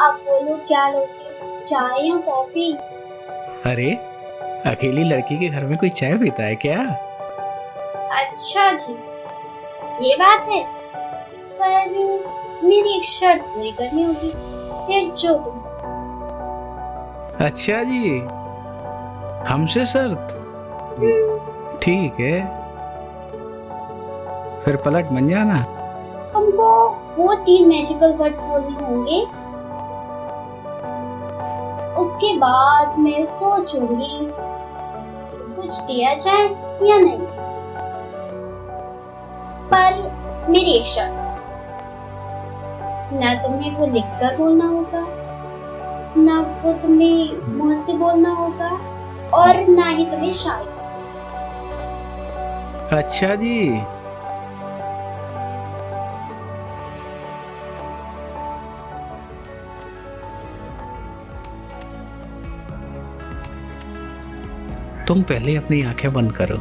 आप बोलो क्या लोगे, चाय या कॉफी? अरे, अकेली लड़की के घर में कोई चाय पीता है क्या? अच्छा जी, ये बात है। पर मेरी एक शर्त पूरी करनी होगी, फिर जो तुम। अच्छा जी, हमसे शर्त? ठीक है, फिर पलट बन जाना। तुमको वो 3 मैजिकल वर्ड बोलने होंगे, उसके बाद मैं सोचूंगी कुछ दिया जाए या नहीं। पर मेरी एक शर्त, ना तुम्हें वो लिखकर बोलना होगा, ना वो तुम्हें मुंह से बोलना होगा, और ना ही तुम्हें शायरी। अच्छा जी, तुम पहले अपनी आंखें बंद करो।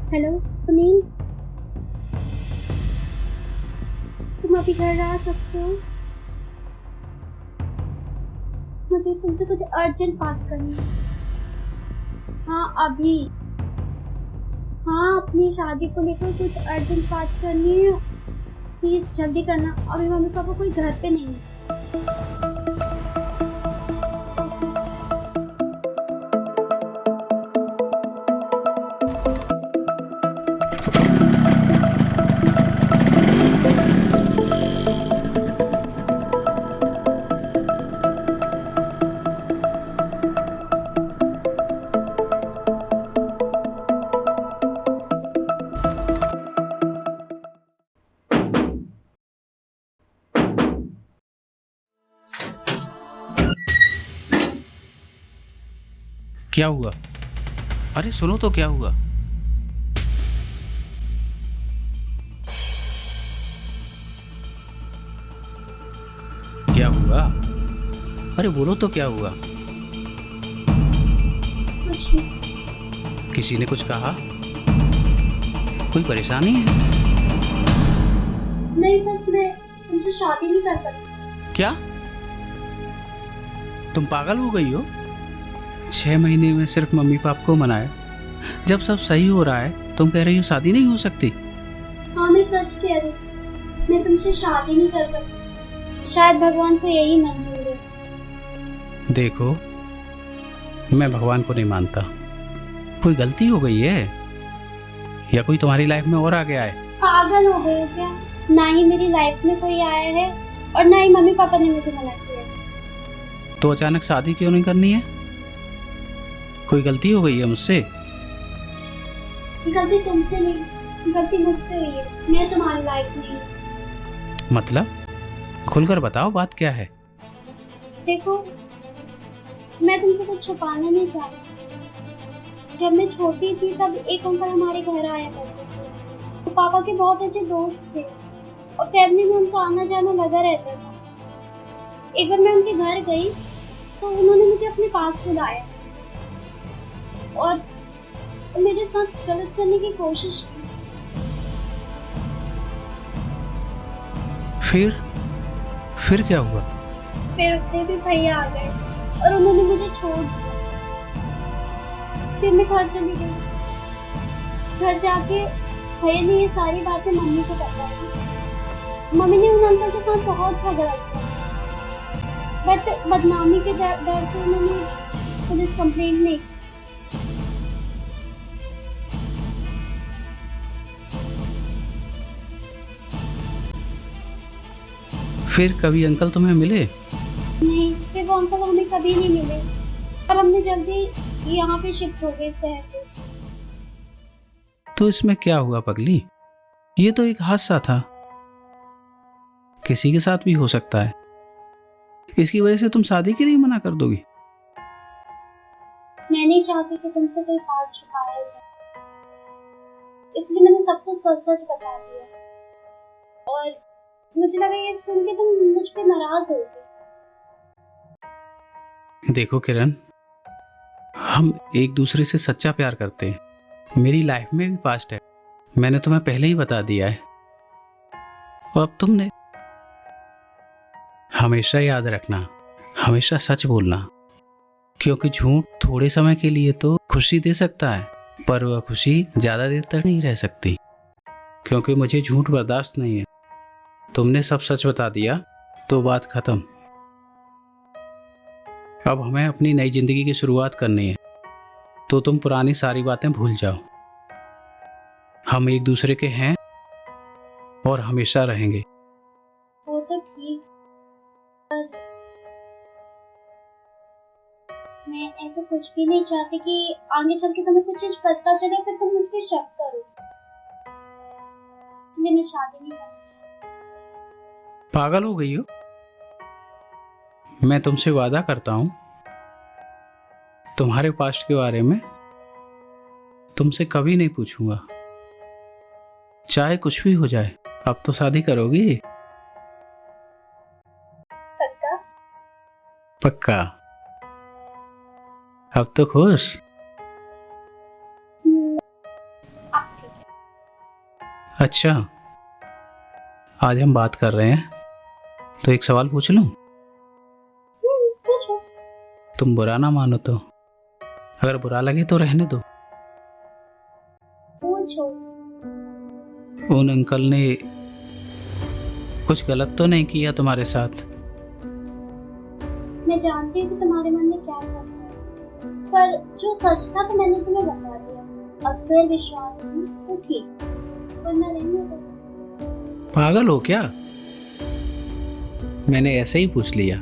हेलो पुनीत, तुम अभी घर आ सकते हो? मुझे तुमसे कुछ अर्जेंट बात करनी है। हाँ अभी, हाँ अपनी शादी को लेकर कुछ अर्जेंट बात करनी है। प्लीज जल्दी करना, अभी मम्मी पापा कोई घर पे नहीं है। क्या हुआ? अरे सुनो तो, क्या हुआ? क्या हुआ? अरे बोलो तो, क्या हुआ? कुछ नहीं। किसी ने कुछ कहा? कोई परेशानी है? नहीं, बस मैं तुमसे शादी नहीं कर सकती। क्या? तुम पागल हो गई हो? 6 महीने में सिर्फ मम्मी पापा को मनाया, जब सब सही हो रहा है तुम कह रही हो शादी नहीं हो सकती? हाँ मैं सच कह रही हूँ, मैं तुमसे शादी नहीं कर सकती। शायद भगवान को यही मंजूर है। देखो, मैं भगवान को नहीं मानता। कोई गलती हो गई है या कोई तुम्हारी लाइफ में और आ गया है? पागल हो गए हो क्या? ना ही मेरी लाइफ में कोई आया है और ना ही मम्मी पापा ने मुझे मना किया है। तो अचानक शादी क्यों नहीं करनी है? कोई गलती हो गई है मुझसे? गलती तुमसे नहीं, गलती मुझसे हुई है। मैं तुम्हारी लाइफ में हूँ। मतलब? खुलकर बताओ, बात क्या है? देखो, मैं तुमसे कुछ छुपाना नहीं चाहती। जब मैं छोटी थी तब एक अंकल हमारे घर आया करते थे। तो पापा के बहुत अच्छे दोस्त थे और फैमिली में उनका आना जाना लगा रहता था। एक बार मैं उनके घर गई तो उन्होंने मुझे अपने पास बुलाया और मेरे साथ गलत करने की कोशिश की। फिर क्या हुआ? फिर उतने भी भैया आ गए और उन्होंने मुझे छोड़ दिया। फिर मैं घर चली गई। घर जाके भैया ने ये सारी बातें मम्मी को बताई। मम्मी ने उन अंकल के साथ बहुत झगड़ा किया, बट बदनामी के डर से उन्होंने पुलिस कंप्लेंट नहीं की। फिर कभी अंकल तुम्हें मिले? नहीं, फिर वो अंकल हमें कभी नहीं मिले और हमने जल्दी यहाँ पे शिफ्ट हो गए शहर पे। तो इसमें क्या हुआ पगली? ये तो एक हादसा था, किसी के साथ भी हो सकता है। इसकी वजह से तुम शादी के लिए मना कर दोगी? मैं नहीं चाहती कि तुमसे कोई बात छुपाया जाए, इसलिए मैंने सब कुछ सच सच बता दिया। और मुझे लगा ये सुन के तुम मुझ पे नाराज होगे। देखो किरण, हम एक दूसरे से सच्चा प्यार करते हैं। मेरी लाइफ में भी पास्ट है, मैंने तुम्हें पहले ही बता दिया है। और अब तुमने हमेशा याद रखना, हमेशा सच बोलना, क्योंकि झूठ थोड़े समय के लिए तो खुशी दे सकता है, पर वह खुशी ज्यादा देर तक नहीं रह सकती। क्योंकि मुझे झूठ बर्दाश्त नहीं है। तुमने सब सच बता दिया तो बात खत्म। अब हमें अपनी नई जिंदगी की शुरुआत करनी है, तो तुम पुरानी सारी बातें भूल जाओ। हम एक दूसरे के हैं और हमेशा रहेंगे। वो तो ठीक, पर मैं ऐसा कुछ भी नहीं चाहती कि आगे चल के तुम्हें कुछ चीज पता चले फिर तुम मुझ पे शक करो। इसलिए मैं शादी नहीं करना चाहती। पागल हो गई हो? मैं तुमसे वादा करता हूं, तुम्हारे पास्ट के बारे में तुमसे कभी नहीं पूछूंगा, चाहे कुछ भी हो जाए। अब तो शादी करोगी? पक्का? पक्का। अब तो खुश? अब ठीक है। अच्छा, आज हम बात कर रहे हैं तो एक सवाल पूछ लूं? पूछो। तुम बुरा ना मानो तो, अगर बुरा लगे तो रहने दो। पूछो। उन अंकल ने कुछ गलत तो नहीं किया तुम्हारे साथ? मैं जानती हूँ कि तुम्हारे मन में क्या चल रहा है, पर जो सच था तो मैंने तुम्हें बता दिया। अगर विश्वास नहीं तो ठीक, वरना रहने दो। पागल हो क्या? मैंने ऐसे ही पूछ लिया,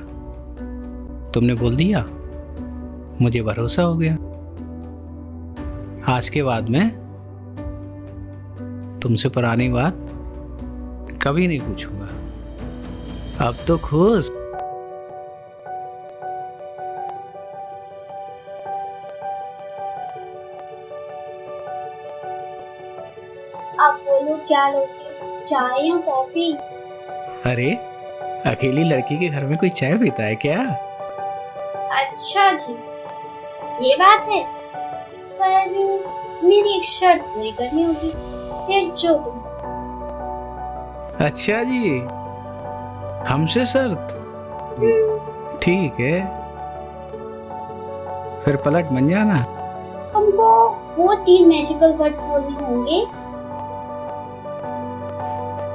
तुमने बोल दिया, मुझे भरोसा हो गया। आज के बाद में तुमसे पुरानी बात कभी नहीं पूछूंगा। अब तो खुश? आप बोलो क्या लोगे, चाय या कॉफी? अरे, अकेली लड़की के घर में कोई चाय पीता है क्या? अच्छा जी, ये बात है, पर मेरी एक शर्त पूरी करनी होगी, फिर जो तुम। अच्छा जी, हमसे शर्त? ठीक है, फिर पलट बन जाना। तुमको वो 3 मैजिकल वर्ड बोलने होंगे,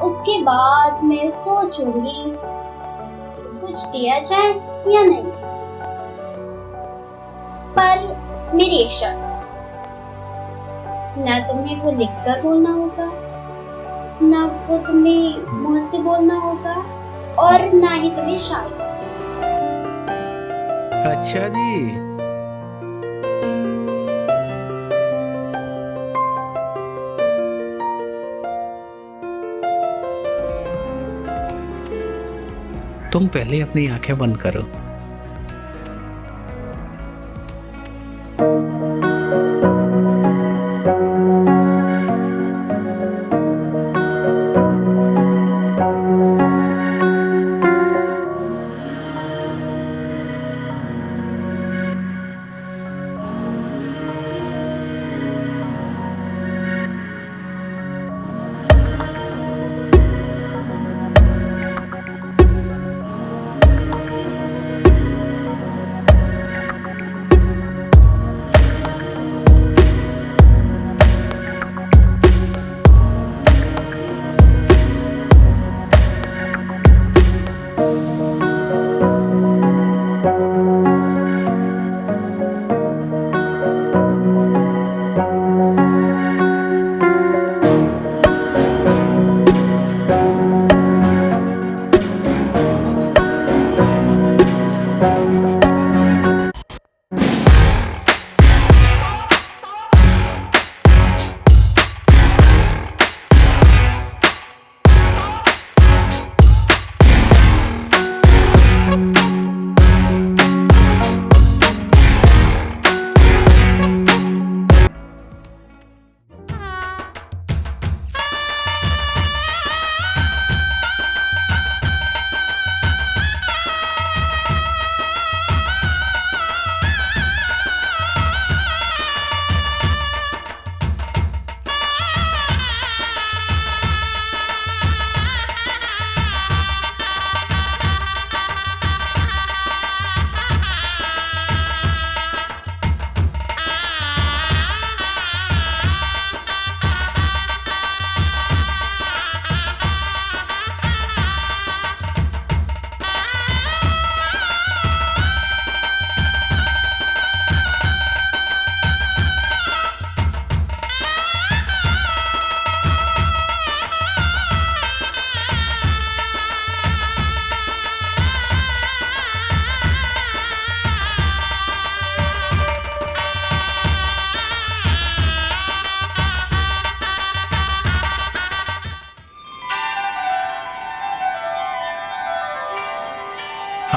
उसके बाद मैं सोचूंगी कुछ दिया जाए या नहीं। पर मेरी एक शर्त, ना तुम्हें वो लिखकर बोलना होगा, ना वो तुम्हें मुंह से बोलना होगा, और ना ही तुम्हें शायरी। अच्छा जी, तुम पहले अपनी आंखें बंद करो।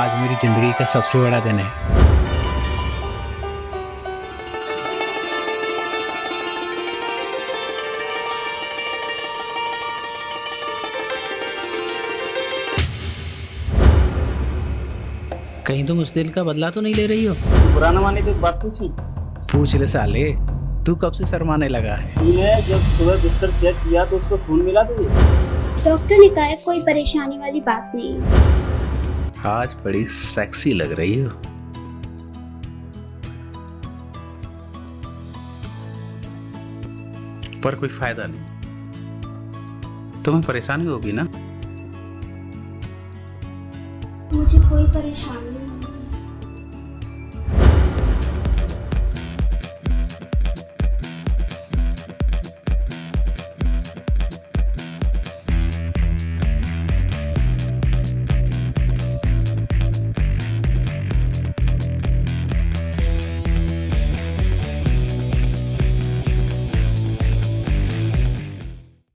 आज मेरी जिंदगी का सबसे बड़ा दिन है। कहीं तुम उस दिल का बदला तो नहीं ले रही हो? बुरा न माने तो एक बात पूछूं? पूछ ले साले, तू कब से शर्माने लगा है? तूने जब सुबह बिस्तर चेक किया तो उस पर खून मिला तुझे? डॉक्टर ने कहा कोई परेशानी वाली बात नहीं है। आज बड़ी सेक्सी लग रही हो। पर कोई फायदा नहीं, तुम्हें परेशानी होगी ना? मुझे कोई परेशानी